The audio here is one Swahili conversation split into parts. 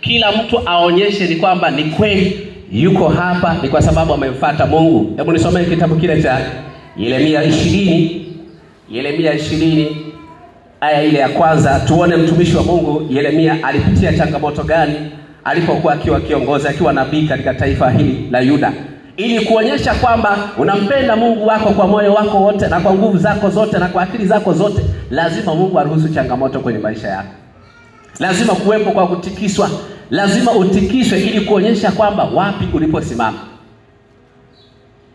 kila mtu aonyeshe ni kwamba ni kweli yuko hapa ni kwa sababu amemfuata Mungu. Hebu nisomee kitabu kile cha Yeremia 20 aya ile ya kwanza, tuone mtumishi wa Mungu Yeremia alipitia changamoto gani alipokuwa akiwa kiongozi, akiwa nabii katika taifa hili la Yuda, ili kuonyesha kwamba unampenda Mungu wako kwa moyo wako wote na kwa nguvu zako zote na kwa akili zako zote. Lazima Mungu aruhusu changamoto kwenye maisha yako. Lazima kuwepo kwa kutikiswa. Lazima utikiswe ili kuonyesha kwamba wapi uliposimama.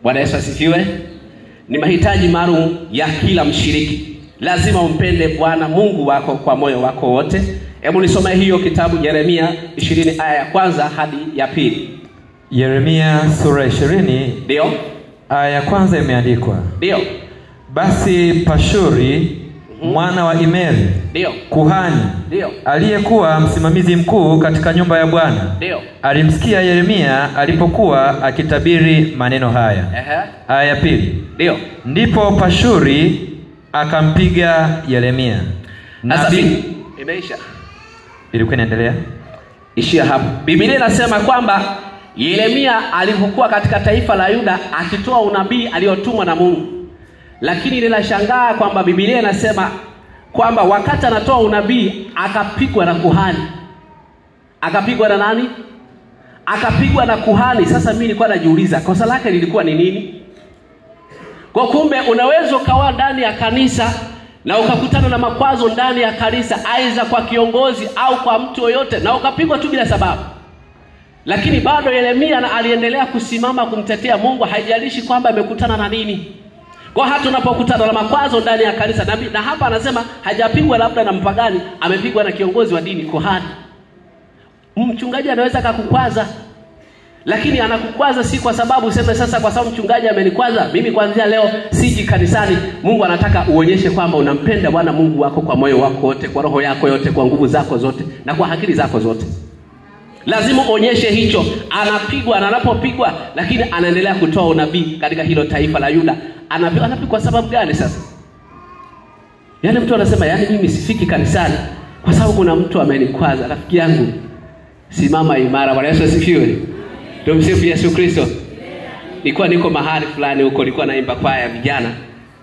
Bwana Yesu asifiwe. Ni mahitaji maalum ya kila mshiriki. Lazima umpende Bwana Mungu wako kwa moyo wako wote. Hebu nisome hiyo kitabu Yeremia 20 aya ya kwanza hadi ya pili. Yeremia sura 20 ndio aya ya kwanza imeandikwa. Ndio. Basi Pashuri mwana wa Imeri ndio kuhani ndio aliyekuwa msimamizi mkuu katika nyumba ya Bwana ndio alimsikia Yeremia alipokuwa akitabiri maneno haya. Aya ya pili. Ndio. Ndipo Pashuri akampiga Yeremia. Nabii imeisha. Ilikuwa inaendelea. Ishia hapo. Biblia inasema kwamba Yeremia alipokuwa katika taifa la Yuda akitoa unabii aliotumwa na Mungu. Lakini ninashangaa kwamba Biblia inasema kwamba wakati anatoa unabii akapigwa na kuhani. Akapigwa na nani? Akapigwa na kuhani. Sasa mimi nilikuwa najiuliza kosa lake lilikuwa ni nini? Kwa kumbe unaweza ukawa ndani ya kanisa na ukakutana na makwazo ndani ya kanisa, aidha kwa kiongozi au kwa mtu yoyote, na ukapigwa tu bila sababu. Lakini bado Yeremia aliendelea kusimama kumtetea Mungu, haijalishi kwamba amekutana na nini. Kwa hata unapokutana na makwazo ndani ya kanisa, na hapa anasema hajapigwa labda na mpagani, amepigwa na kiongozi wa dini, kuhani. Mchungaji anaweza kukukwaza, lakini anakukwaza si kwa sababu useme sasa kwa sababu mchungaji amenikwaza mimi kuanzia leo siji kanisani. Mungu anataka uonyeshe kwamba unampenda Bwana Mungu wako kwa moyo wako wote, kwa roho yako yote, kwa nguvu zako zote na kwa akili zako zote. Lazima uonyeshe hicho. Anapigwa na anapopigwa, lakini anaendelea kutoa unabii katika hilo taifa la Yuda. Anapigwa kwa sababu gani sasa? Yaani mtu anasema mimi sifiki kanisani kwa sababu kuna mtu amenikwaza. Rafiki yangu, simama imara. Bwana Yesu asifiwe. Tumsifu Yesu Kristo. Nilikuwa niko mahali fulani huko, nilikuwa naimba kwaya vijana.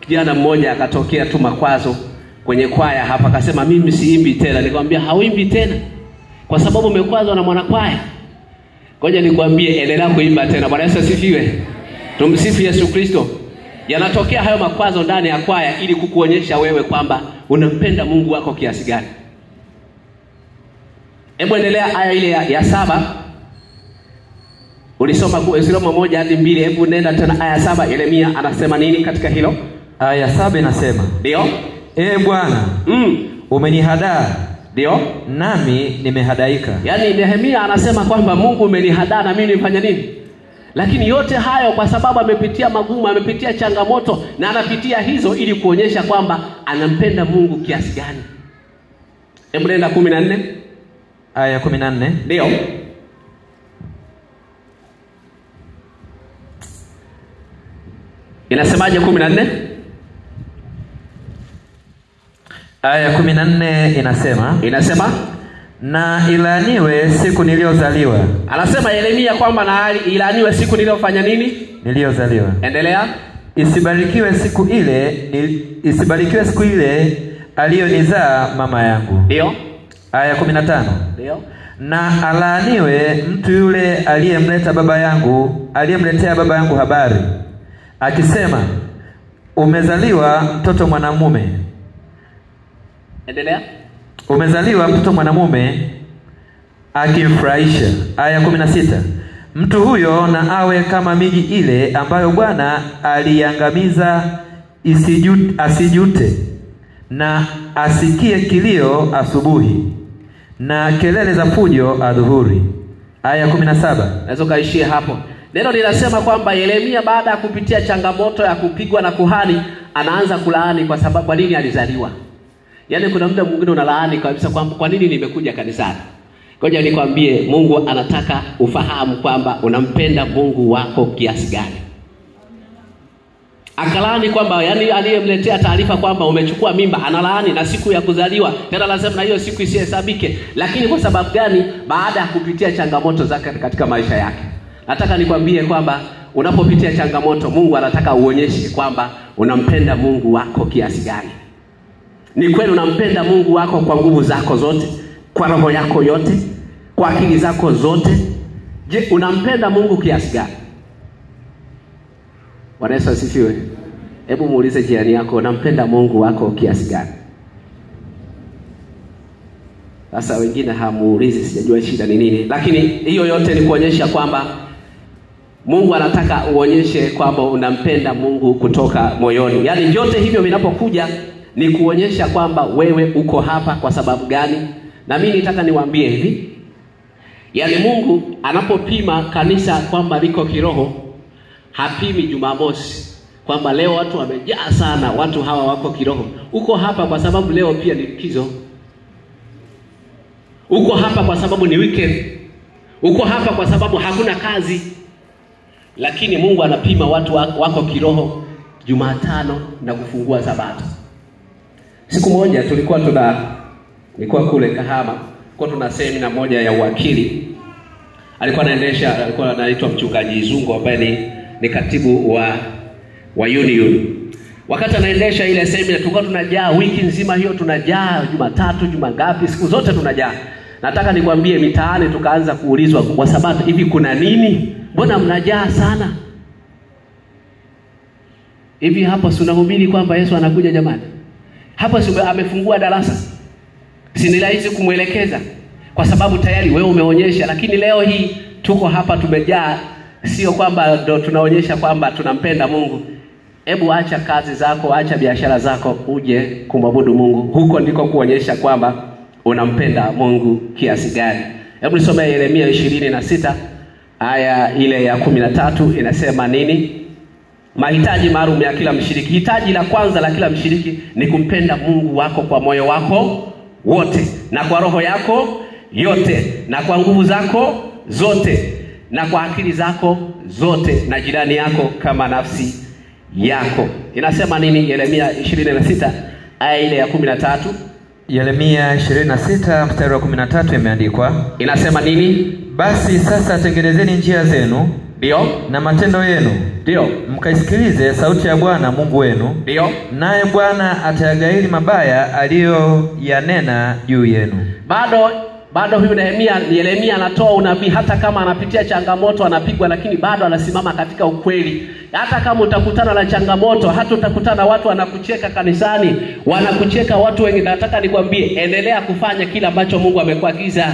Kijana mmoja akatokea tu makwazo kwenye kwaya hapa, akasema mimi siimbi tena. Nikamwambia hauimbi tena kwa sababu umekwazwa na mwanakwaya. Ngoja nikwambie, endelea kuimba tena. Bwana Yesu asifiwe. Tumsifu Yesu Kristo. Yanatokea hayo makwazo ndani ya kwaya ili kukuonyesha wewe kwamba unampenda Mungu wako kiasi gani. Hebu endelea aya ile ya 7. Ulisoma Yeremia 1-2. Hebu nenda tena aya 7. Yeremia anasema nini katika hilo? Aya 7 inasema, ndio, Bwana, umenihadaa, ndio, nami nimehadaika. Yaani Nehemia anasema kwamba Mungu umenihadaa na mimi nifanye nini? Lakini yote hayo kwa sababu amepitia magumu, amepitia changamoto, na anapitia hizo ili kuonyesha kwamba anampenda Mungu kiasi gani. Hebu nenda 14. Aya 14. Ndio. Inasemaje 14? Aya 14 inasema na ilaaniwe siku niliyozaliwa. Anasema Yeremia kwamba na ilaaniwe siku niliyofanya nini? Niliyozaliwa. Endelea. Isibarikiwe siku ile aliyonizaa mama yangu. Ndio. Aya 15. Ndio. Na alaaniwe mtu yule aliyemletea baba yangu habari akisema, umezaliwa mtoto mwanamume. Endelea. Umezaliwa mtoto mwanamume akimfurahisha. Aya 16. Mtu huyo na awe kama miji ile ambayo Bwana aliangamiza, asijute, na asikie kilio asubuhi na kelele za fujo adhuhuri. Aya 17. Naweza kaishia hapo. Neno linasema kwamba Yeremia baada ya kupitia changamoto ya kupigwa na kuhani, anaanza kulaani kwa sababu kwa nini alizaliwa. Yaani kuna muda mwingine unalaani kabisa kwamba kwa nini nimekuja kanisani. Ngoja nikwambie, Mungu anataka ufahamu kwamba unampenda Mungu wako kiasi gani. Akalaani kwamba yani aliyemletea taarifa kwamba umechukua mimba analaani na siku ya kuzaliwa. Tena lazima na hiyo siku isihesabike. Lakini kwa sababu gani? Baada ya kupitia changamoto zake katika maisha yake. Nataka nikwambie kwamba unapopitia changamoto, Mungu anataka uonyeshe kwamba unampenda Mungu wako kiasi gani. Ni kweli unampenda Mungu wako kwa nguvu zako zote, kwa roho yako yote, kwa akili zako zote? Je, unampenda Mungu kiasi gani? Bwana Yesu asifiwe. Hebu muulize jirani yako, unampenda Mungu wako kiasi gani? Sasa wengine hamuulizi, sijajua shida ni nini. Lakini hiyo yote ni kuonyesha kwamba Mungu anataka uonyeshe kwamba unampenda Mungu kutoka moyoni. Yaani vyote hivyo vinapokuja ni kuonyesha kwamba wewe uko hapa kwa sababu gani. Na mimi nataka niwaambie hivi. Yaani Mungu anapopima kanisa kwamba liko kiroho, hapimi Jumamosi kwamba leo watu wamejaa sana, watu hawa wako kiroho. Uko hapa kwa sababu leo pia ni likizo. Uko hapa kwa sababu ni weekend. Uko hapa kwa sababu hakuna kazi. Lakini Mungu anapima watu wako kiroho Jumatano na kufungua Sabato. Siku moja nilikuwa kule Kahama, kwa tuna semina moja ya uwakili. Alikuwa anaitwa mchungaji Izungu ambaye ni katibu wa Union. Wakati anaendesha ile semina tulikuwa tunajaa wiki nzima hiyo, tunajaa Jumatatu, Jumangapi, siku zote tunajaa. Nataka nikwambie mitaani tukaanza kuulizwa kwa Sabato, hivi kuna nini? Mbona mnajaa sana? Hivi hapo tunahubiri kwamba Yesu anakuja jamani? Hapo amefungua darasa. Si ni rahisi kumuelekeza kwa sababu tayari wewe umeonyesha. Lakini leo hii tuko hapa tumejaa, sio kwamba ndo tunaonyesha kwamba tunampenda Mungu. Hebu acha kazi zako, acha biashara zako, uje kumwabudu Mungu. Huko ndiko kuonyesha kwamba unampenda Mungu kiasi gani. Hebu nisome Yeremia 26 aya ile ya 13, inasema nini? Mahitaji maalum ya kila mshiriki. Hitaji la kwanza la kila mshiriki ni kumpenda Mungu wako kwa moyo wako wote, na kwa roho yako yote, na kwa nguvu zako zote, na kwa akili zako zote, na jirani yako kama nafsi yako. Inasema nini Yeremia 26 aya ile ya 13? Yeremia 26 mstari wa 13 imeandikwa. Inasema nini? Basi sasa tengenezeni njia zenu, ndio, na matendo yenu, ndio, mkaisikilize sauti ya Bwana Mungu wenu, ndio, naye Bwana atayagairi mabaya aliyoyanena juu yenu. Bado huyu Yeremia anatoa unabii. Hata kama anapitia changamoto, anapigwa, lakini bado anasimama katika ukweli. Hata kama utakutana na changamoto, hata utakutana watu wanakucheka kanisani, wanakucheka watu wengi, nataka nikwambie endelea kufanya kila ambacho Mungu amekuagiza.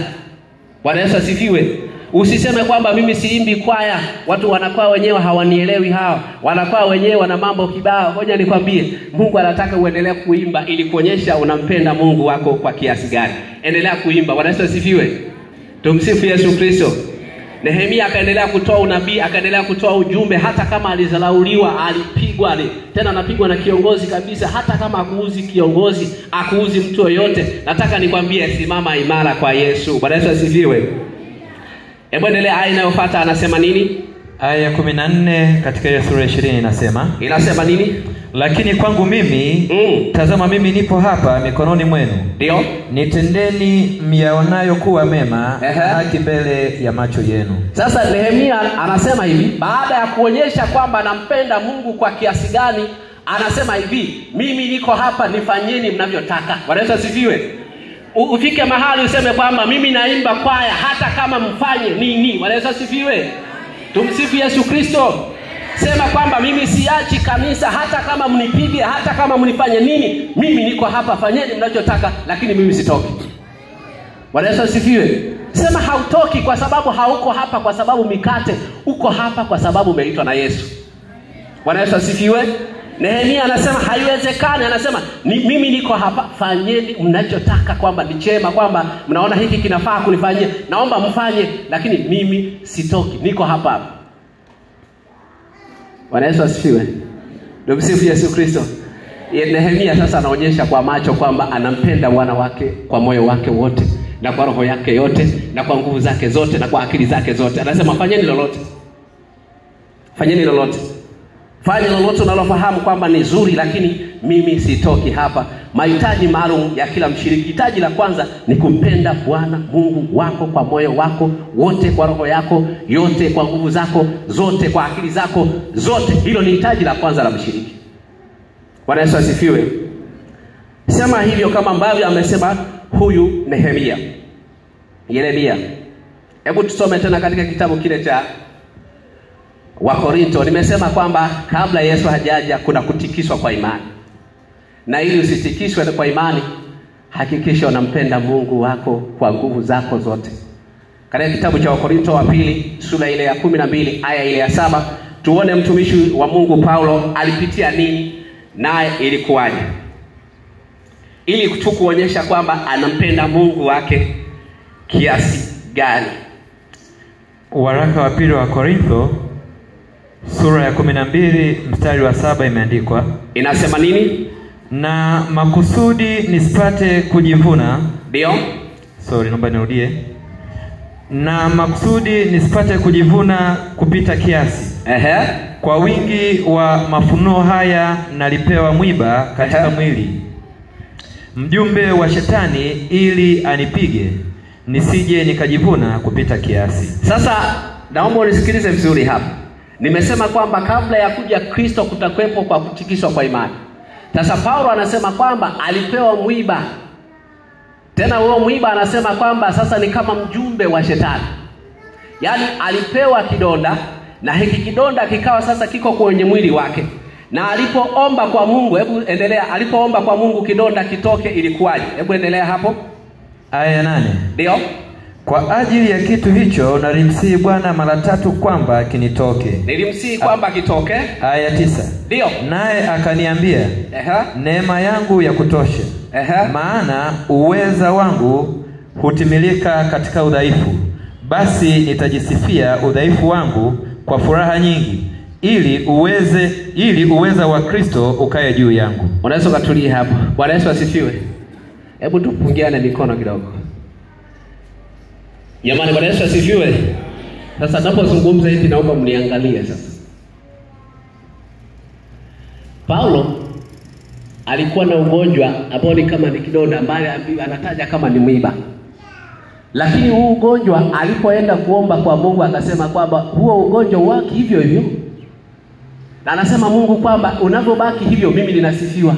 Bwana Yesu asifiwe. Usiseme kwamba mimi siimbi kwaya, watu wanakuwa wenyewe hawanielewi hao, wanakuwa wenyewe wana mambo kibao. Ngoja nikwambie, Mungu anataka uendelee kuimba ili kuonyesha unampenda Mungu wako kwa kiasi gani. Endelea kuimba. Bwana Yesu asifiwe. Tumsifu Yesu Kristo. Nehemia akaendelea kutoa unabii, akaendelea kutoa ujumbe, hata kama alizalauliwa, alipigwa, tena anapigwa na kiongozi kabisa. Hata kama akuuzi kiongozi, akuuzi mtu yoyote, nataka nikwambie simama imara kwa Yesu. Bwana Yesu asifiwe. Hebu endelea aya inayofuata, anasema nini? Aya 14 katika ile sura 20 inasema nini? Lakini kwangu mimi, tazama mimi nipo hapa mikononi mwenu. Ndio. Nitendeni myaonayo kuwa mema, haki mbele ya macho yenu. Sasa Nehemia anasema hivi, baada ya kuonyesha kwamba anampenda Mungu kwa kiasi gani, anasema hivi, mimi niko hapa, nifanyeni mnavyotaka. Bwana Yesu asifiwe. Ufike mahali useme kwamba mimi naimba kwaya hata kama mfanye nini. Bwana Yesu asifiwe. Tumsifu Yesu Kristo. Sema kwamba mimi siachi kanisa hata kama mnipige, hata kama mnifanye nini, mimi niko hapa, fanyeni mnachotaka, lakini mimi sitoki. Bwana Yesu asifiwe. Sema hautoki kwa sababu hauko hapa kwa sababu mikate, uko hapa kwa sababu umeitwa na Yesu. Bwana Yesu asifiwe. Nehemia anasema haiwezekani, anasema mimi niko hapa, fanyeni mnachotaka, kwamba ni chema, kwamba mnaona hiki kinafaa kunifanyia, naomba mfanye, lakini mimi sitoki, niko hapa. Bwana Yesu asifiwe. Tumsifu Yesu Kristo. Nehemia sasa anaonyesha kwa macho kwamba anampenda Bwana wake kwa moyo wake wote, na kwa roho yake yote, na kwa nguvu zake zote, na kwa akili zake zote. Anasema fanyeni lolote. Fanyeni lolote. Fanya lolote unalofahamu kwamba ni zuri, lakini mimi sitoki hapa. Mahitaji maalum ya kila mshiriki. Hitaji la kwanza ni kumpenda Bwana Mungu wako kwa moyo wako wote, kwa roho yako yote, kwa nguvu zako zote, kwa akili zako zote. Hilo ni hitaji la kwanza la mshiriki. Bwana Yesu asifiwe. Sema hivyo kama ambavyo amesema huyu Nehemia. Yeremia. Hebu tusome tena katika kitabu kile cha Wakorinto. Nimesema kwamba kabla Yesu hajaja kuna kutikiswa kwa imani. Na ili usitikiswe kwa imani, hakikisha unampenda Mungu wako kwa nguvu zako zote. Katika kitabu cha Wakorinto wa pili sura ile ya 12 aya ile ya 7, tuone mtumishi wa Mungu Paulo alipitia nini naye ilikuwaje, ili kuonyesha kwamba anampenda Mungu wake kiasi gani. Waraka wa pili wa Korintho sura ya 12 mstari wa 7 imeandikwa. Inasema nini? Na makusudi nisipate kujivuna. Ndio. Naomba nirudie. Na makusudi nisipate kujivuna kupita kiasi. Kwa wingi wa mafunuo haya nalipewa mwiba katika mwili, mjumbe wa shetani, ili anipige nisije nikajivuna kupita kiasi. Sasa naomba unisikilize vizuri hapa. Nimesema kwamba kabla ya kuja Kristo kutakwepo kwa kutikiswa kwa imani. Sasa Paulo anasema kwamba alipewa mwiba. Tena huo mwiba anasema kwamba sasa ni kama mjumbe wa shetani. Yaani alipewa kidonda, na hiki kidonda kikawa sasa kiko kwenye mwili wake. Na alipoomba kwa Mungu, hebu endelea, alipoomba kwa Mungu kidonda kitoke ilikuwaje? Hebu endelea hapo. Aya 8. Ndio. Kwa ajili ya kitu hicho nalimsihi Bwana mara 3 kwamba kinitoke. Nilimsihi kwamba kitoke. Aya 9. Ndio. Naye akaniambia, neema yangu ya kutosha. Maana uweza wangu hutimilika katika udhaifu. Basi nitajisifia udhaifu wangu kwa furaha nyingi, ili uweza wa Kristo ukae juu yangu. Unaweza kutulia hapo. Bwana Yesu asifiwe. Hebu tupungiane mikono kidogo. Jamani, Bwana Yesu asifiwe. Sasa ninapozungumza hivi naomba mniangalie sasa. Paulo alikuwa na ugonjwa ambao ni kama ni kidonda, ambaye anataja kama ni mwiba. Lakini huu ugonjwa alipoenda kuomba kwa Mungu akasema kwamba huo ugonjwa wake hivyo hivyo. Na anasema Mungu kwamba unavyobaki hivyo mimi ninasifiwa.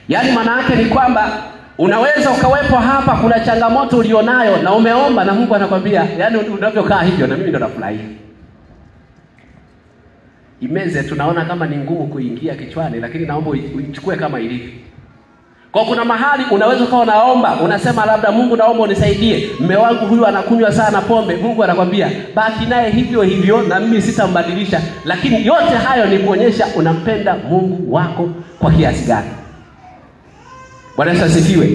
Yaani maana yake ni kwamba unaweza ukawepo hapa, kuna changamoto ulionayo na umeomba na Mungu anakwambia, yaani unavyokaa hivyo na mimi ndo nafurahia. Imeze tunaona kama ni ngumu kuingia kichwani, lakini naomba uichukue kama ilivyo. Kwa kuna mahali unaweza ukawa naomba, unasema labda Mungu naomba unisaidie, mume wangu huyu anakunywa sana pombe. Mungu anakwambia baki naye hivyo hivyo na mimi sitambadilisha. Lakini yote hayo ni kuonyesha unampenda Mungu wako kwa kiasi gani. Bwana Yesu asifiwe.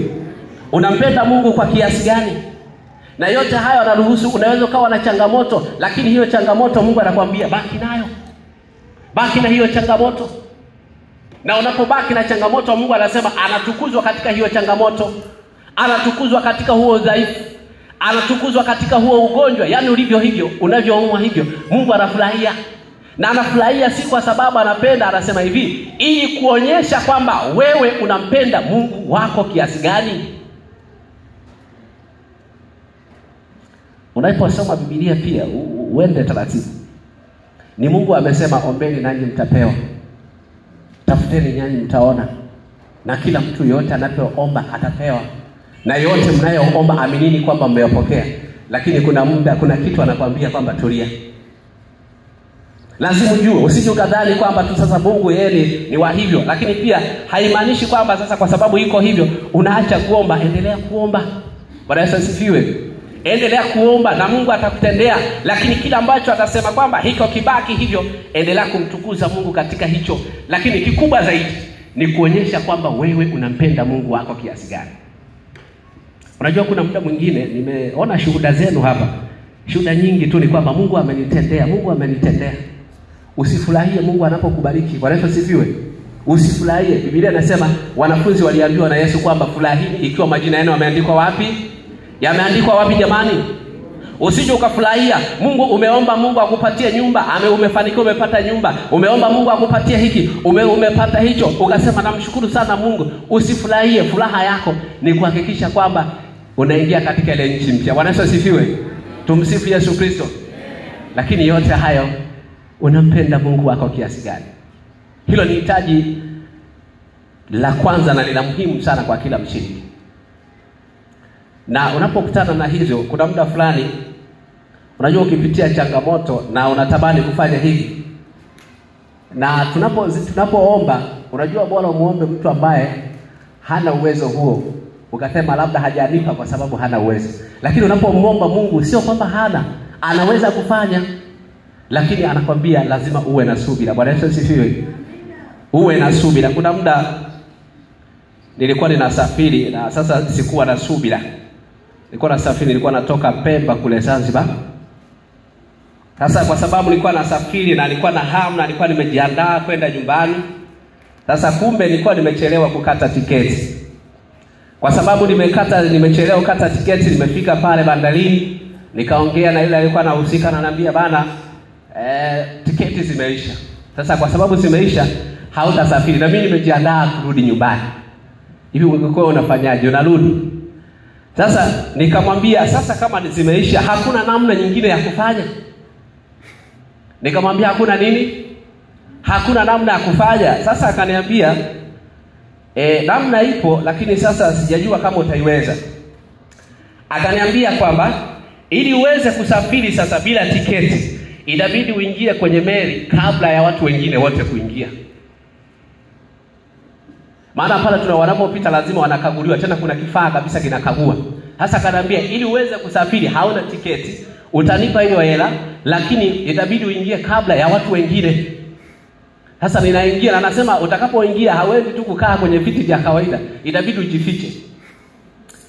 Unampenda Mungu kwa kiasi gani? Na yote hayo anaruhusu. Unaweza ukawa na changamoto, lakini hiyo changamoto Mungu anakuambia baki nayo. Baki na hiyo changamoto. Na unapobaki na changamoto, Mungu anasema anatukuzwa katika hiyo changamoto. Anatukuzwa katika huo udhaifu. Anatukuzwa katika huo ugonjwa. Yaani ulivyo hivyo, unavyoumwa hivyo, Mungu anafurahia. Na anafurahia si kwa sababu anapenda, anasema hivi, ili kuonyesha kwamba wewe unampenda Mungu wako kiasi gani. Unaposoma Biblia pia uende taratibu. Ni Mungu amesema ombeni nanyi mtapewa. Tafuteni nanyi mtaona. Na kila mtu yote anapoomba atapewa. Na yote mnayoomba aminini kwamba mmeyapokea. Lakini kuna muda, kuna kitu anakuambia kwamba tulia. Lazima ujue, usije ukadhani kwamba tu sasa Mungu yeye ni wa hivyo. Lakini pia haimaanishi kwamba sasa kwa sababu iko hivyo unaacha kuomba. Endelea kuomba. Bwana Yesu asifiwe. Endelea kuomba na Mungu atakutendea. Lakini kila ambacho atasema kwamba hiko kibaki hivyo, endelea kumtukuza Mungu katika hicho. Lakini kikubwa zaidi ni kuonyesha kwamba wewe unampenda Mungu wako kiasi gani. Unajua kuna muda mwingine nimeona shuhuda zenu hapa. Shuhuda nyingi tu ni kwamba Mungu amenitendea, Mungu amenitendea. Usifurahie Mungu anapokubariki. Bwana Yesu asifiwe. Usifurahie. Biblia inasema wanafunzi waliambiwa na Yesu kwamba furahini ikiwa majina yenu yameandikwa wapi? Yameandikwa wapi jamani? Usije ukafurahia Mungu umeomba Mungu akupatie nyumba, umefanikiwa umepata nyumba, umeomba Mungu akupatie hiki, umepata hicho, ukasema namshukuru sana Mungu. Usifurahie. Furaha yako ni kuhakikisha kwamba unaingia katika ile nchi mpya. Bwana Yesu asifiwe. Tumsifu Yesu Kristo. Lakini yote hayo, unampenda Mungu wako kiasi gani? Hilo ni hitaji la kwanza na la muhimu sana kwa kila mshiriki. Na unapokutana na hizo, kuna muda fulani unajua ukipitia changamoto na unatamani kufanya hivi. Na tunapoomba, unajua bora muombe mtu ambaye hana uwezo huo. Ukasema labda hajanipa kwa sababu hana uwezo. Lakini unapomwomba Mungu, sio kwamba anaweza kufanya, lakini anakwambia lazima uwe na subira. Bwana Yesu asifiwe. Uwe na subira. Kuna muda nilikuwa ninasafiri na sasa sikuwa na subira. Nilikuwa natoka Pemba kule Zanzibar. Sasa kwa sababu nilikuwa nasafiri na nilikuwa na hamu na nilikuwa nimejiandaa kwenda nyumbani. Sasa kumbe nilikuwa nimechelewa kukata tiketi. Kwa sababu nimechelewa kukata tiketi, nimefika pale bandarini, nikaongea na yule aliyekuwa anahusika, na ananiambia bana, tiketi zimeisha. Sasa kwa sababu zimeisha, hautasafiri. Na mimi nimejiandaa kurudi nyumbani. Hivi wewe unafanyaje? Unarudi? Sasa nikamwambia, sasa kama zimeisha, hakuna namna nyingine ya kufanya. Nikamwambia hakuna nini? Hakuna namna ya kufanya. Sasa akaniambia namna ipo, lakini sasa sijajua kama utaiweza. Akaniambia kwamba ili uweze kusafiri sasa bila tiketi, inabidi uingie kwenye meli kabla ya watu wengine wote kuingia. Maana pale wanapopita lazima wanakaguliwa, tena kuna kifaa kabisa kinakagua. Sasa akaniambia ili uweze kusafiri hauna tiketi, utanipa hiyo hela, lakini inabidi uingie kabla ya watu wengine. Sasa ninaingia na anasema utakapoingia hawezi tu kukaa kwenye viti vya kawaida, inabidi ujifiche.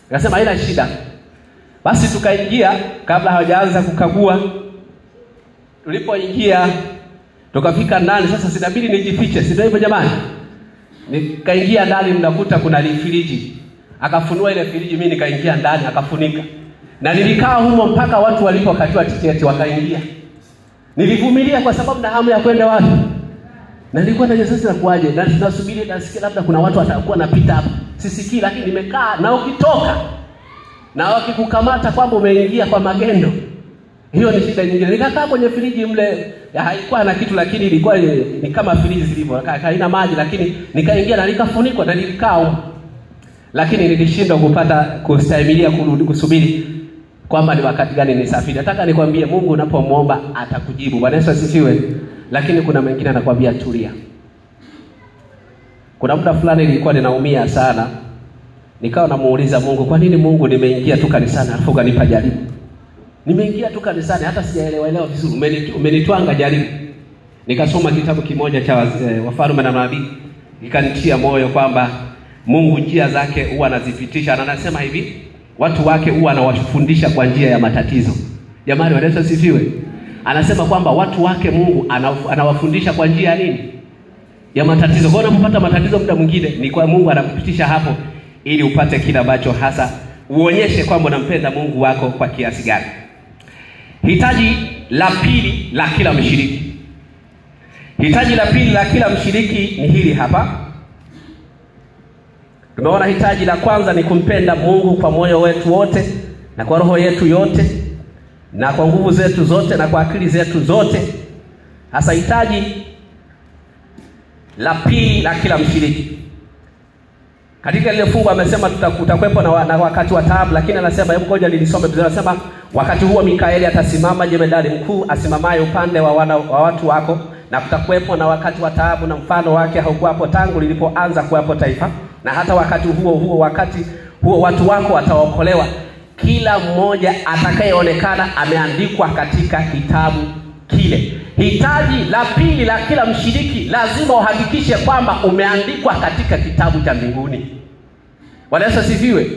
Akasema haina shida. Basi tukaingia kabla hawajaanza kukagua. Tulipoingia tukafika ndani, sasa sinabidi nijifiche, si ndio hivyo jamani? Nikaingia ndani, mnakuta kuna friji. Akafunua ile friji, mimi nikaingia ndani akafunika. Na nilikaa humo mpaka watu walipokatiwa tiketi wakaingia. Nilivumilia kwa sababu na hamu ya kwenda wapi. Na nilikuwa na sasa nakuaje? Na tunasubiri nasikia labda kuna watu watakuwa napita hapa. Sisikii, lakini nimekaa na ukitoka na wakikukamata kwamba umeingia kwa magendo, hiyo ni shida nyingine. Nikakaa kwenye friji mle, haikuwa na kitu lakini ilikuwa ni kama friji zilivyo, haina maji, lakini nikaingia na nikafunikwa na nilikaa. Lakini nilishindwa kustahimilia kusubiri kwamba ni wakati gani nisafiri. Nataka nikwambie Mungu unapomwomba atakujibu. Bwana Yesu asifiwe. Lakini kuna mwingine anakuambia tulia. Kuna muda fulani nilikuwa ninaumia sana. Nikawa namuuliza Mungu, kwa nini Mungu nimeingia tu kanisani alafu ukanipa jaribu? Nimeingia tu kanisani hata sijaelewa vizuri, umenitwanga jaribu. Nikasoma kitabu kimoja cha Wafalme na Manabii, nikanitia moyo kwamba Mungu njia zake huwa anazipitisha, na anasema hivi, watu wake huwa anawafundisha kwa njia ya matatizo. Jamani, Bwana Yesu asifiwe. Anasema kwamba watu wake Mungu anawafundisha kwa njia ya nini? Ya matatizo. Kwa unapopata matatizo muda mwingine ni kwa Mungu anakupitisha hapo ili upate kile ambacho hasa uonyeshe kwamba unampenda Mungu wako kwa kiasi gani. Hitaji la pili la kila mshiriki. Hitaji la pili la kila mshiriki ni hili hapa. Tumeona hitaji la kwanza ni kumpenda Mungu kwa moyo wetu wote na kwa roho yetu yote na kwa nguvu zetu zote na kwa akili zetu zote. Hasa hitaji la pili la kila mshiriki. Katika ile fungu amesema tutakuwepo na wakati wa taabu, lakini anasema hebu ngoja nilisome vizuri. Anasema wakati huo Mikaeli atasimama, jemedari mkuu asimamaye upande wa watu wako, na kutakuwepo na wakati wa taabu, na mfano wake haukuwapo tangu lilipoanza kuwapo taifa, na hata wakati huo watu wako wataokolewa, kila mmoja atakayeonekana ameandikwa katika kitabu kile. Hitaji la pili la kila mshiriki, lazima uhakikishe kwamba umeandikwa katika kitabu cha mbinguni. Bwana Yesu asifiwe.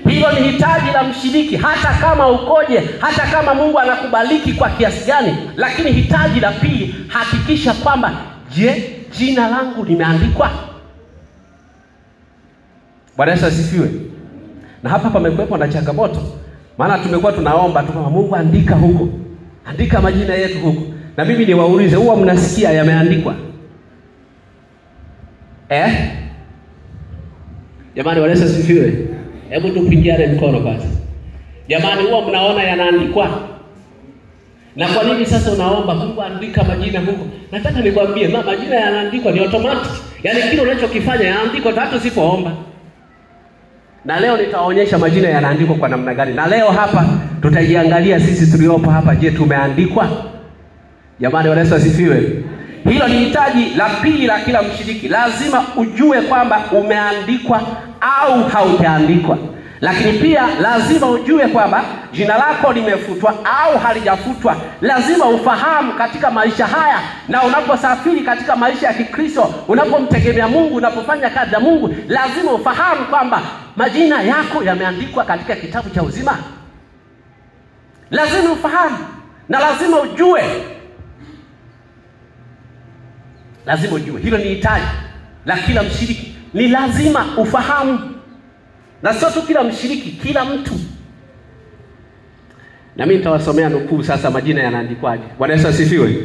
Hilo ni hitaji la mshiriki, hata kama ukoje, hata kama Mungu anakubariki kwa kiasi gani, lakini hitaji la pili, hakikisha kwamba je, jina langu limeandikwa. Bwana Yesu asifiwe. Na hapa pamekuwepo na changamoto. Maana tumekuwa tunaomba tu kama Mungu andika huko. Andika majina yetu huko. Na mimi niwaulize, huwa mnasikia yameandikwa? Jamani, Yesu asifiwe. Hebu tupigiane mkono basi. Jamani, huwa mnaona yanaandikwa? Na kwa nini sasa unaomba Mungu andika majina huko? Nataka nikwambie, majina yanaandikwa ni automatic. Yaani kile unachokifanya yanaandikwa hata usipoomba. Na leo nitaonyesha majina yanaandikwa kwa namna gani. Na leo hapa tutajiangalia sisi tuliopo hapa, je, tumeandikwa? Jamani, Yesu asifiwe. Hilo ni hitaji la pili la kila mshiriki. Lazima ujue kwamba umeandikwa au haujaandikwa. Lakini pia lazima ujue kwamba jina lako limefutwa au halijafutwa. Lazima ufahamu katika maisha haya, na unaposafiri katika maisha ya Kikristo, unapomtegemea Mungu, unapofanya kazi ya Mungu, lazima ufahamu kwamba majina yako yameandikwa katika kitabu cha uzima. Lazima ufahamu na lazima ujue. Lazima ujue. Hilo ni hitaji la kila mshiriki. Ni lazima ufahamu. Na sio tu kila mshiriki, kila mtu. Na mimi nitawasomea nukuu sasa, majina yanaandikwaje. Bwana Yesu asifiwe.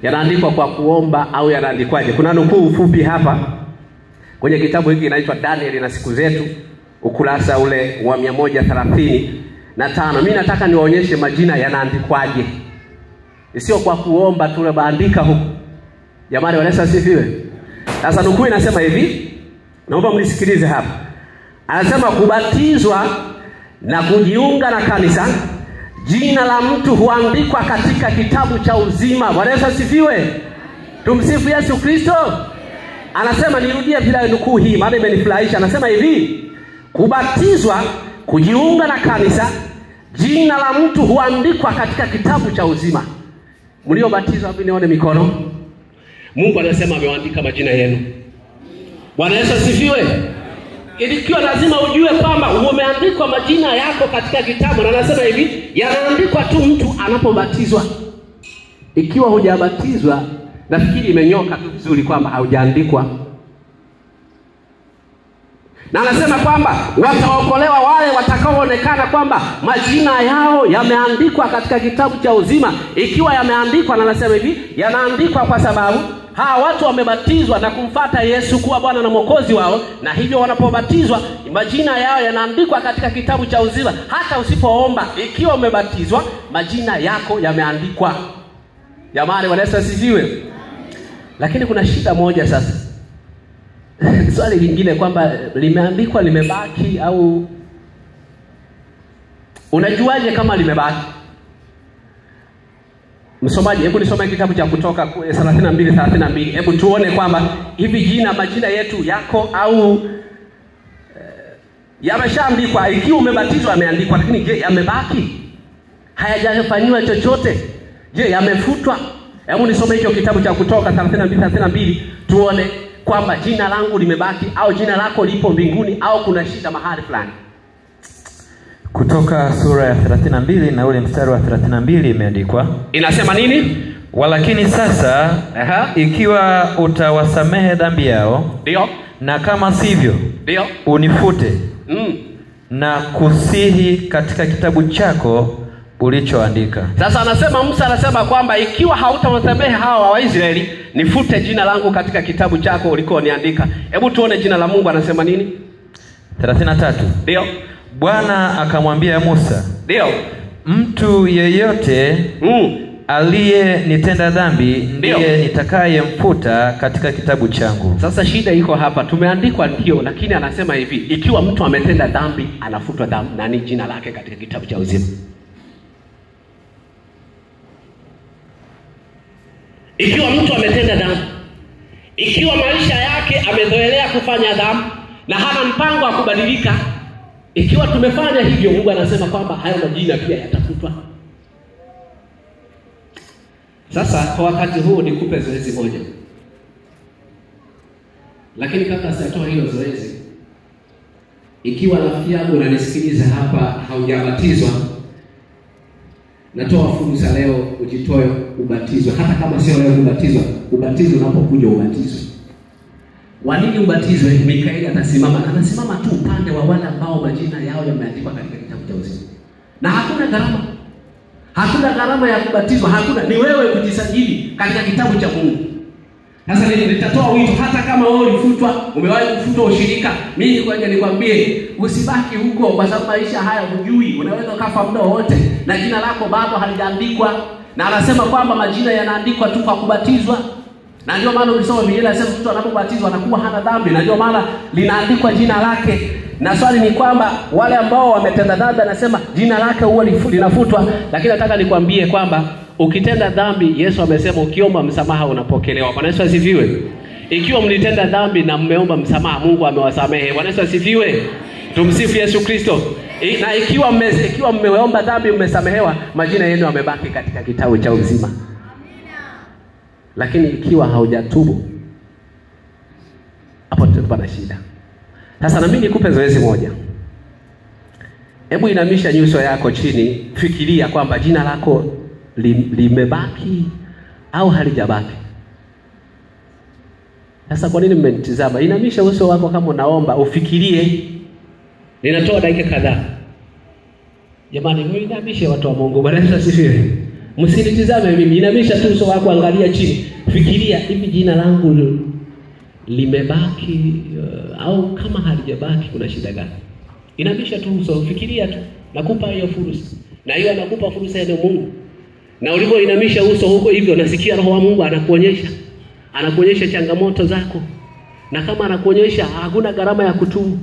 Yanaandikwa kwa kuomba au yanaandikwaje? Kuna nukuu fupi hapa kwenye kitabu hiki kinaitwa Danieli na siku zetu, ukurasa ule wa 135. Mimi nataka niwaonyeshe majina yanaandikwaje. Sio kwa kuomba tu baandika huko. Jamani, Bwana Yesu asifiwe. Sasa nukuu inasema hivi. Naomba mnisikilize hapa. Anasema kubatizwa na kujiunga na kanisa, jina la mtu huandikwa katika kitabu cha uzima. Bwana Yesu asifiwe. Tumsifu Yesu Kristo. Anasema, nirudie bila nukuu hii maana imenifurahisha. Anasema hivi, kubatizwa, kujiunga na kanisa, jina la mtu huandikwa katika kitabu cha uzima. Mliobatizwa hapo nione mikono. Mungu anasema ameandika majina yenu. Bwana Yesu asifiwe. Ikiwa lazima ujue kwamba umeandikwa majina yako katika kitabu, na anasema hivi, yanaandikwa tu mtu anapobatizwa. Ikiwa hujabatizwa, nafikiri imenyoka tu vizuri kwamba haujaandikwa. Na anasema kwamba wataokolewa wale watakaoonekana kwamba majina yao yameandikwa katika kitabu cha uzima. Ikiwa yameandikwa, na anasema hivi, yanaandikwa kwa sababu hawa watu wamebatizwa na kumfuata Yesu kuwa Bwana na Mwokozi wao, na hivyo wanapobatizwa majina yao yanaandikwa katika kitabu cha uzima. Hata usipoomba, ikiwa umebatizwa, majina yako yameandikwa. Jamani, Bwana Yesu asifiwe. Lakini kuna shida moja sasa. Swali lingine kwamba limeandikwa limebaki, au unajuaje kama limebaki? Msomaji, hebu nisome kitabu cha Kutoka 32:32. Hebu tuone kwamba hivi majina yetu yako au yameshaandikwa. Ikiwa umebatizwa yameandikwa, lakini je, yamebaki? Hayajafanywa chochote? Je, yamefutwa? Hebu nisome hicho kitabu cha Kutoka 32:32 tuone kwamba jina langu limebaki au jina lako lipo mbinguni au kuna shida mahali fulani. Kutoka sura ya 32 na ule mstari wa 32 imeandikwa. Inasema nini? Walakini sasa ikiwa utawasamehe dhambi yao, ndio, na kama sivyo, ndio, unifute na kusihi katika kitabu chako ulichoandika. Sasa anasema Musa anasema kwamba ikiwa hautawasamehe hawa wa Israeli, nifute jina langu katika kitabu chako ulikoniandika. Hebu tuone jina la Mungu anasema nini? 33. Ndio. Bwana akamwambia Musa, ndio, mtu yeyote aliyenitenda dhambi ndiye nitakayemfuta katika kitabu changu. Sasa shida iko hapa. Tumeandikwa ndio, lakini anasema hivi, ikiwa mtu ametenda dhambi anafutwa dhambi, na ni jina lake katika kitabu cha uzima. Ikiwa mtu ametenda dhambi, ikiwa maisha yake amezoelea kufanya dhambi na hana mpango wa kubadilika, ikiwa tumefanya hivyo, Mungu anasema kwamba hayo majina pia yatafutwa. Sasa kwa wakati huu nikupe zoezi moja. Lakini kabla sijatoa hilo zoezi, ikiwa rafiki yangu unanisikiliza hapa haujabatizwa, natoa fursa leo ujitoe ubatizwe. Hata kama sio leo ubatizwe, ubatizo unapokuja ubatizwe. Wanini ubatizwe? Mikaeli atasimama, anasimama tu upande wa wale ambao majina yao yameandikwa katika kitabu cha uzima. Na hakuna gharama. Hakuna gharama ya kubatizwa, hakuna. Ni wewe kujisajili katika kitabu cha Mungu. Sasa nitatoa wito, hata kama wewe ulifutwa, umewahi kufutwa ushirika, mimi ngoja nikwambie, usibaki huko kwa sababu maisha haya hujui. Unaweza kufa muda wote na jina lako bado halijaandikwa. Na anasema kwamba majina yanaandikwa tu kwa kubatizwa. Na ndio maana ukisoma Biblia inasema mtu anapobatizwa anakuwa hana dhambi, na ndio maana linaandikwa jina lake. Na swali ni kwamba wale ambao wametenda dhambi anasema jina lake huwa linafutwa, lakini nataka nikwambie kwamba ukitenda dhambi, Yesu amesema ukiomba msamaha unapokelewa. Bwana Yesu asifiwe. Ikiwa mlitenda dhambi na mmeomba msamaha, Mungu amewasamehe. Bwana Yesu asifiwe. Tumsifu Yesu Kristo. Na ikiwa mmeomba dhambi mmesamehewa, majina yenu yamebaki katika kitabu cha uzima. Amina. Lakini ikiwa haujatubu, hapo tutapata shida. Sasa na mimi nikupe zoezi moja. Hebu inamisha nyuso yako chini, fikiria kwamba jina lako limebaki au halijabaki. Sasa kwa nini mmenitazama? Inamisha uso wako kama unaomba, ufikirie. Ninatoa dakika kadhaa. Jamani, muinamishe watu wa Mungu. Bwana Yesu asifiwe. Msinitizame mimi, inamisha tu uso wako, angalia chini. Fikiria, hivi jina langu limebaki au kama halijabaki kuna shida gani? Inamisha tu uso, fikiria tu. Nakupa hiyo fursa. Na hiyo anakupa fursa ya Mungu. Na ulipoinamisha uso huko hivyo, nasikia Roho wa Mungu anakuonyesha changamoto zako. Na kama anakuonyesha, hakuna gharama ya kutubu.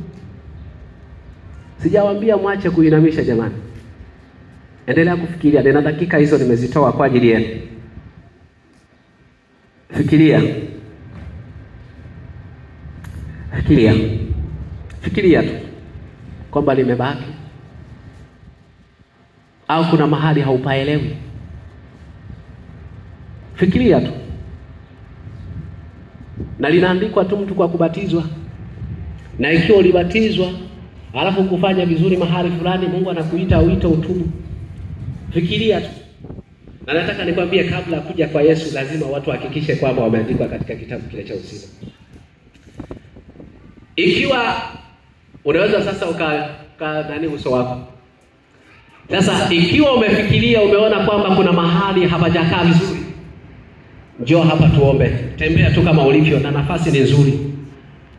Sijawaambia mwache kuinamisha jamani. Endelea kufikiria. Na dakika hizo nimezitoa kwa ajili yenu. Fikiria tu kwamba limebaki au kuna mahali haupaelewi. Fikiria tu. Na linaandikwa tu mtu kwa kubatizwa. Na ikiwa ulibatizwa alafu kufanya vizuri mahali fulani, Mungu anakuita wito utubu. Fikiria tu. Na nataka nikwambie, kabla kuja kwa Yesu lazima watu hakikishe kwamba wameandikwa katika kitabu kile cha uzima. Ikiwa unaweza sasa nani uso wako. Sasa ikiwa umefikiria, umeona kwamba kuna mahali hapajakaa vizuri, njoo hapa tuombe. Tembea tu kama ulivyo, na nafasi ni nzuri.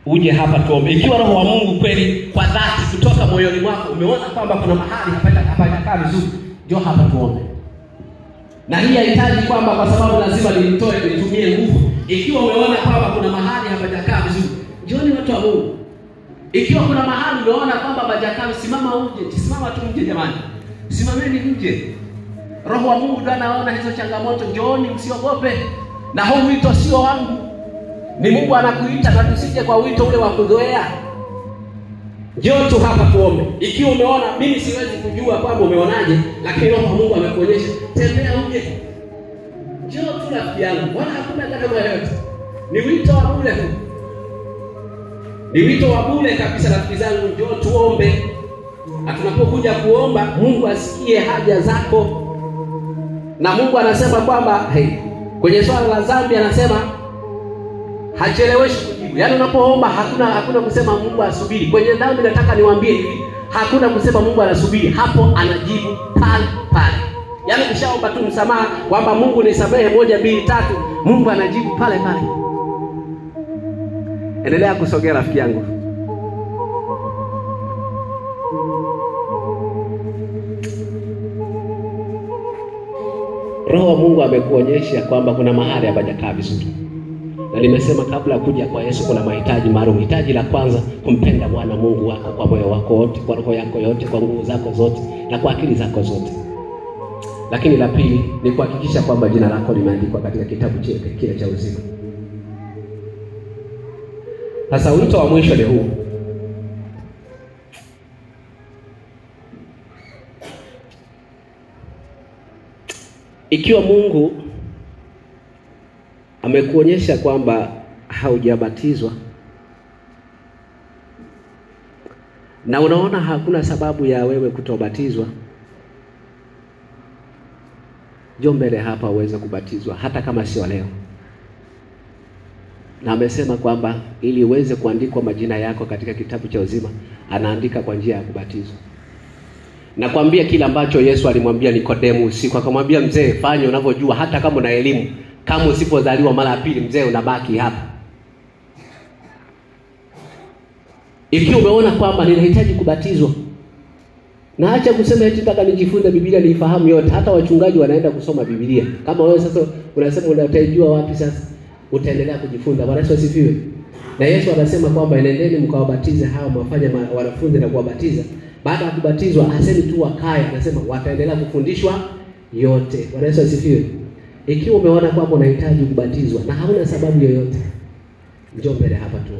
Uje hapa tuombe. Ikiwa Roho wa Mungu kweli kwa dhati kutoka moyoni mwako umeona kwamba kuna mahali hapajakaa vizuri, njoo hapa tuombe. Na hii haitaji kwamba kwa sababu lazima nitumie nguvu. Ikiwa umeona kwamba kuna mahali hapajakaa vizuri, njooni watu wa Mungu. Ikiwa kuna mahali umeona kwamba hapajakaa, simama uje. Simama tu nje jamani. Simameni nje. Roho wa Mungu ndiye anaona hizo changamoto. Njooni, msiogope. Na huu wito sio wangu. Ni Mungu anakuita, na tusije kwa wito ule wa kuzoea. Njoo tu hapa tuombe. Ikiwa umeona, mimi siwezi kujua kwamba umeonaje, lakini Roho wa Mungu amekuonyesha, tembea uje. Njoo tu rafiki yangu. Wala hakuna gharama yoyote. Ni wito wa bure tu. Ni wito wa bure kabisa rafiki zangu. Njoo tuombe. Na tunapokuja kuomba, Mungu asikie haja zako. Na Mungu anasema kwamba kwenye swala la dhambi anasema hacheleweshi kujibu. Yaani unapoomba hakuna kusema Mungu asubiri. Kwenye dhambi nataka niwaambie hivi, hakuna kusema Mungu anasubiri. Hapo anajibu pale. Yaani ukishaomba tu msamaha kwamba Mungu nisamehe 1 2 3, Mungu anajibu pale. Endelea kusogea rafiki yangu. Roho wa Mungu amekuonyesha kwamba kuna mahali hapajakaa vizuri. Na nimesema kabla kuja kwa Yesu kuna mahitaji maalum. Hitaji la kwanza, kumpenda Bwana Mungu wako kwa moyo wako wote, kwa roho yako yote, kwa nguvu zako zote, na kwa akili zako zote. Lakini la pili ni kuhakikisha kwamba jina lako limeandikwa katika kitabu kile cha uzima. Sasa wito wa mwisho ni huu. Ikiwa Mungu amekuonyesha kwamba haujabatizwa na unaona hakuna sababu ya wewe kutobatizwa, njoo mbele hapa uweze kubatizwa hata kama sio leo. Na amesema kwamba ili uweze kuandikwa majina yako katika kitabu cha uzima, anaandika kwa njia ya kubatizwa. Nakwambia kile ambacho Yesu alimwambia Nikodemu usiku, akamwambia mzee, fanya unavyojua, hata kama una elimu, kama usipozaliwa mara ya pili mzee unabaki hapa. Ikiwa umeona kwamba ninahitaji kubatizwa, na acha kusema eti nataka nijifunze Biblia niifahamu yote. Hata wachungaji wanaenda kusoma Biblia. Kama wewe sasa unasema unatajua wapi sasa, utaendelea kujifunza. Bwana Yesu asifiwe. Na Yesu anasema kwamba nendeni mkawabatize hao, mwafanye wanafunzi na kuwabatiza. Baada ya kubatizwa asemi tu wakae, anasema wataendelea kufundishwa yote. Bwana Yesu asifiwe. Ikiwa umeona kwamba unahitaji kubatizwa na hauna sababu yoyote, njoo mbele hapa tu.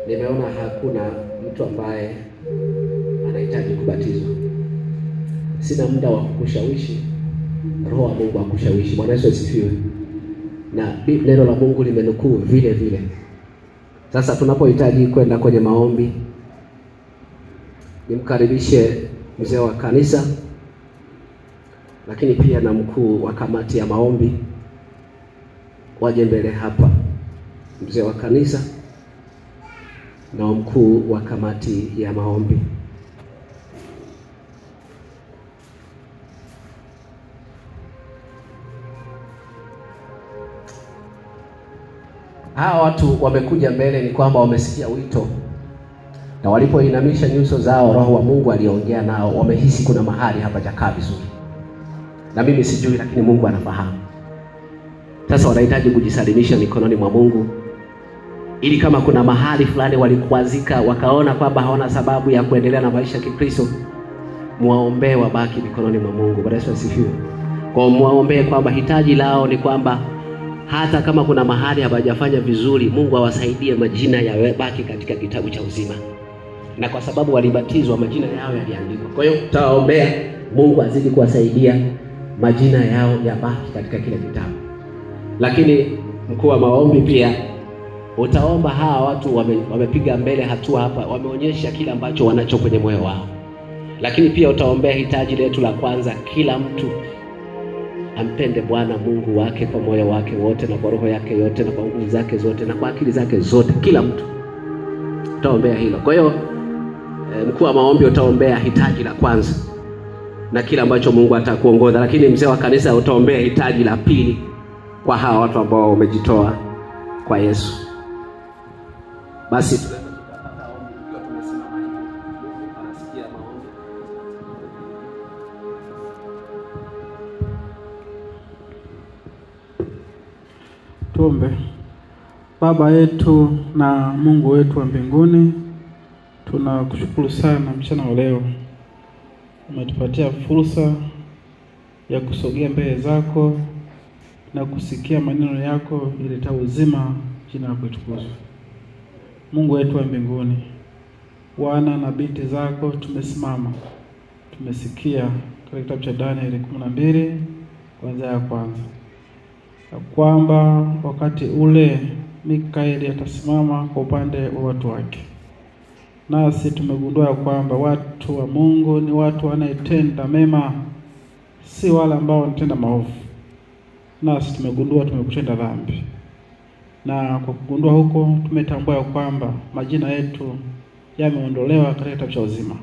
Nimeona hakuna mtu ambaye anahitaji kubatizwa. Sina muda wa kukushawishi. Roho wa Mungu akushawishi. Bwana Yesu asifiwe. Na neno la Mungu limenukuu vile vile. Sasa tunapohitaji kwenda kwenye maombi, nimkaribishe mzee wa kanisa, lakini pia na mkuu wa kamati ya maombi waje mbele hapa. Mzee wa kanisa na mkuu wa kamati ya maombi. Hawa watu wamekuja mbele ni kwamba wamesikia wito, na walipoinamisha nyuso zao Roho wa Mungu aliongea nao, wamehisi kuna mahali hapa jakaa vizuri. Na mimi sijui, lakini Mungu anafahamu. Sasa wanahitaji kujisalimisha mikononi mwa Mungu, ili kama kuna mahali fulani walikwazika, wakaona kwamba hawana sababu ya kuendelea na maisha ya Kikristo, muwaombee wabaki mikononi mwa Mungu. Bwana Yesu asifiwe. Kwa muwaombee kwamba hitaji lao ni kwamba hata kama kuna mahali hawajafanya vizuri, Mungu awasaidie majina yabaki katika kitabu cha uzima. Na kwa sababu walibatizwa, majina yao yaliandikwa. Kwa hiyo tutaombea Mungu azidi kuwasaidia majina yao yabaki katika kile kitabu. Lakini mkuu wa maombi pia utaomba hawa watu wamepiga mbele hatua hapa, wameonyesha kile ambacho wanacho kwenye moyo wao. Lakini pia utaombea hitaji letu la kwanza, kila mtu ampende Bwana Mungu wake kwa moyo wake wote, na kwa roho yake yote, na kwa nguvu zake zote, na kwa akili zake zote. Kila mtu utaombea hilo. Kwa hiyo mkuu wa maombi utaombea hitaji la kwanza na kila ambacho Mungu atakuongoza. Lakini mzee wa kanisa utaombea hitaji la pili kwa hawa watu ambao wamejitoa kwa Yesu. Basi tunaweza tukapata ombi ikiwa tumesimama hivi. Mungu anasikia maombi. Tuombe. Baba yetu na Mungu wetu wa mbinguni, tunakushukuru sana mchana wa leo. Umetupatia fursa ya kusogea mbele zako na kusikia maneno yako ileta uzima. Jina lako litukuzwe. Mungu wetu wa mbinguni, wana na binti zako tumesimama, tumesikia katika kitabu cha Danieli 12 kuanzia ya kwanza, na kwamba wakati ule Mikaeli atasimama kwa upande wa watu wake. Nasi tumegundua kwamba watu wa Mungu ni watu wanaetenda mema, si wale ambao wanatenda maovu. Nasi tumegundua tumekutenda dhambi, na kwa kugundua huko tumetambua kwamba majina yetu yameondolewa katika kitabu cha uzima.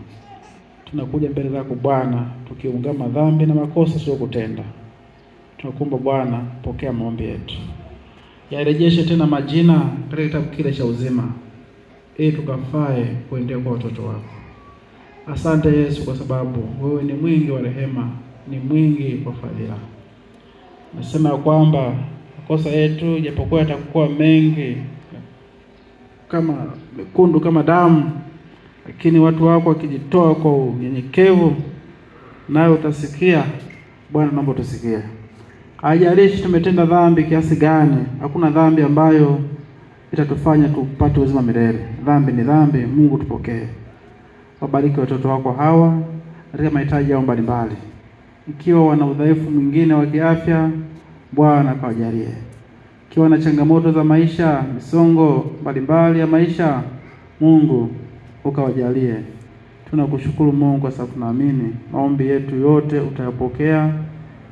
Tunakuja mbele zako Bwana tukiungama dhambi na makosa tuliyokutenda. Tunakuomba Bwana, pokea maombi yetu. Yarejeshe tena majina katika kitabu kile cha uzima, ili tukafae kuendea kwa watoto wako. Asante Yesu, kwa sababu wewe ni mwingi wa rehema, ni mwingi wa fadhila. Nasema kwamba makosa yetu japokuwa yatakuwa mengi kama mekundu kama damu, lakini watu wako wakijitoa kwa unyenyekevu, nawe utasikia. Bwana, naomba tusikie. Haijalishi tumetenda dhambi kiasi gani, hakuna dhambi ambayo itatufanya tupate uzima milele. Dhambi ni dhambi. Mungu tupokee. Wabariki watoto wako hawa katika mahitaji yao mbalimbali. Ikiwa wana udhaifu mwingine wa kiafya, Bwana kawajalie. Ikiwa na changamoto za maisha, misongo mbalimbali ya maisha, Mungu ukawajalie. Tunakushukuru Mungu kwa sababu tunaamini maombi yetu yote utayapokea,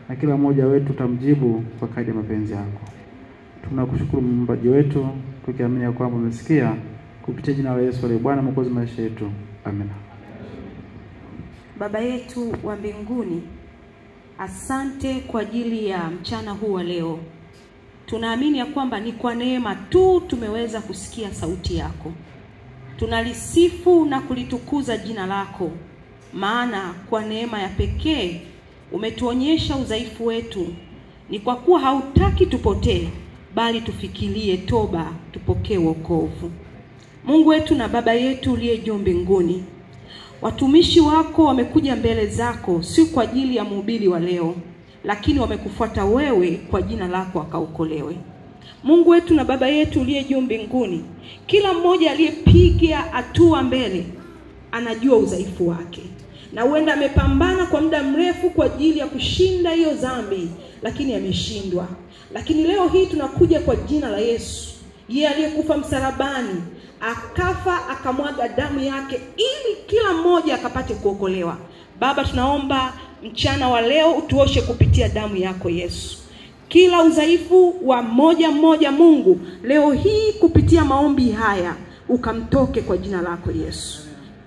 na kila mmoja wetu utamjibu kwa kadri ya mapenzi yako. Tunakushukuru Muumbaji wetu, tukiamini kwamba umesikia, kupitia jina la Yesu aliye Bwana Mwokozi maisha yetu. Amen. Baba yetu wa mbinguni, asante kwa ajili ya mchana huu wa leo. Tunaamini ya kwamba ni kwa neema tu tumeweza kusikia sauti yako. Tunalisifu na kulitukuza jina lako, maana kwa neema ya pekee umetuonyesha udhaifu wetu. Ni kwa kuwa hautaki tupotee, bali tufikirie toba, tupokee wokovu. Mungu wetu na Baba yetu uliye juu mbinguni, watumishi wako wamekuja mbele zako si kwa ajili ya mhubiri wa leo, lakini wamekufuata wewe kwa jina lako akaokolewe. Mungu wetu na Baba yetu uliye juu mbinguni, kila mmoja aliyepiga hatua mbele anajua udhaifu wake, na huenda amepambana kwa muda mrefu kwa ajili ya kushinda hiyo dhambi, lakini ameshindwa. Lakini leo hii tunakuja kwa jina la Yesu, yeye aliyekufa msalabani, akafa akamwaga damu yake ili kila mmoja akapate kuokolewa. Baba, tunaomba mchana wa leo utuoshe kupitia damu yako Yesu. Kila udhaifu wa mmoja mmoja Mungu, leo hii kupitia maombi haya ukamtoke kwa jina lako Yesu.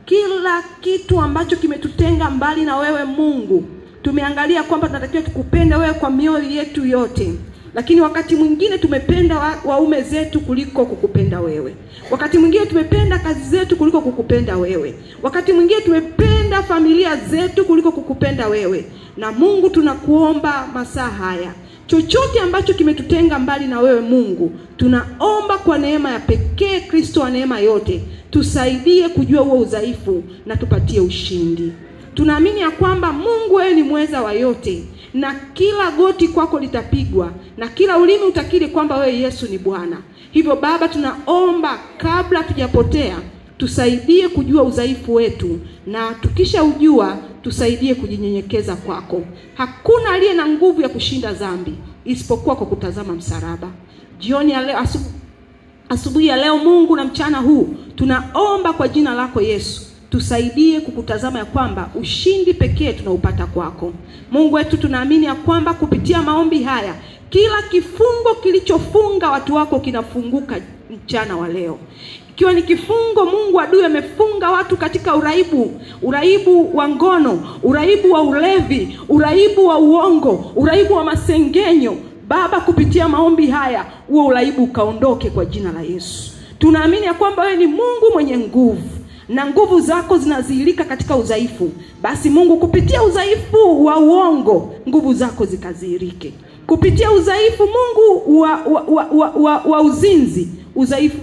Kila kitu ambacho kimetutenga mbali na wewe Mungu, tumeangalia kwamba tunatakiwa tukupende wewe kwa mioyo yetu yote, lakini wakati mwingine tumependa waume zetu kuliko kukupenda wewe. Wakati mwingine tumependa kazi zetu kuliko kukupenda wewe. Wakati mwingine tumependa familia zetu kuliko kukupenda wewe. Na Mungu, tunakuomba masaa haya, chochote ambacho kimetutenga mbali na wewe Mungu, tunaomba kwa neema ya pekee Kristo wa neema yote, tusaidie kujua huo udhaifu na tupatie ushindi. Tunaamini ya kwamba Mungu wewe ni mweza wa yote, na kila goti kwako litapigwa, na kila ulimi utakiri kwamba wewe Yesu ni Bwana. Hivyo Baba, tunaomba kabla tujapotea, tusaidie kujua udhaifu wetu, na tukisha ujua tusaidie kujinyenyekeza kwako. Hakuna aliye na nguvu ya kushinda dhambi isipokuwa kwa kutazama msalaba. Jioni ya leo, asubuhi ya leo Mungu, na mchana huu tunaomba kwa jina lako Yesu, tusaidie kukutazama ya kwamba ushindi pekee tunaupata kwako. Mungu wetu, tunaamini ya kwamba kupitia maombi haya kila kifungo kilichofunga watu wako kinafunguka mchana wa leo. Ikiwa ni kifungo Mungu, adui amefunga watu katika uraibu wa ngono, uraibu wa ulevi, uraibu wa uongo, uraibu wa masengenyo, Baba, kupitia maombi haya huo uraibu ukaondoke kwa jina la Yesu. Tunaamini ya kwamba wewe ni Mungu mwenye nguvu, na nguvu zako zinadhihirika katika udhaifu. Basi Mungu, kupitia udhaifu wa uongo nguvu zako zikadhihirike. Kupitia udhaifu Mungu wa uzinzi, udhaifu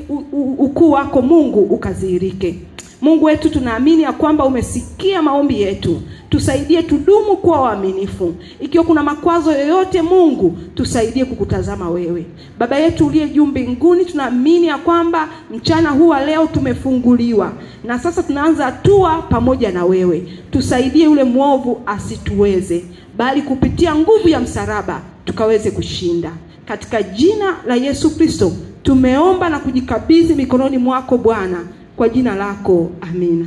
ukuu wako Mungu ukadhihirike. Mungu wetu, tunaamini ya kwamba umesikia maombi yetu. Tusaidie tudumu kuwa waaminifu. Ikiwa kuna makwazo yoyote Mungu, tusaidie kukutazama wewe. Baba yetu uliye juu mbinguni, tunaamini ya kwamba mchana huu leo tumefunguliwa, na sasa tunaanza hatua pamoja na wewe. Tusaidie yule mwovu asituweze, bali kupitia nguvu ya msalaba tukaweze kushinda. Katika jina la Yesu Kristo tumeomba na kujikabidhi mikononi mwako Bwana, kwa jina lako. Amina.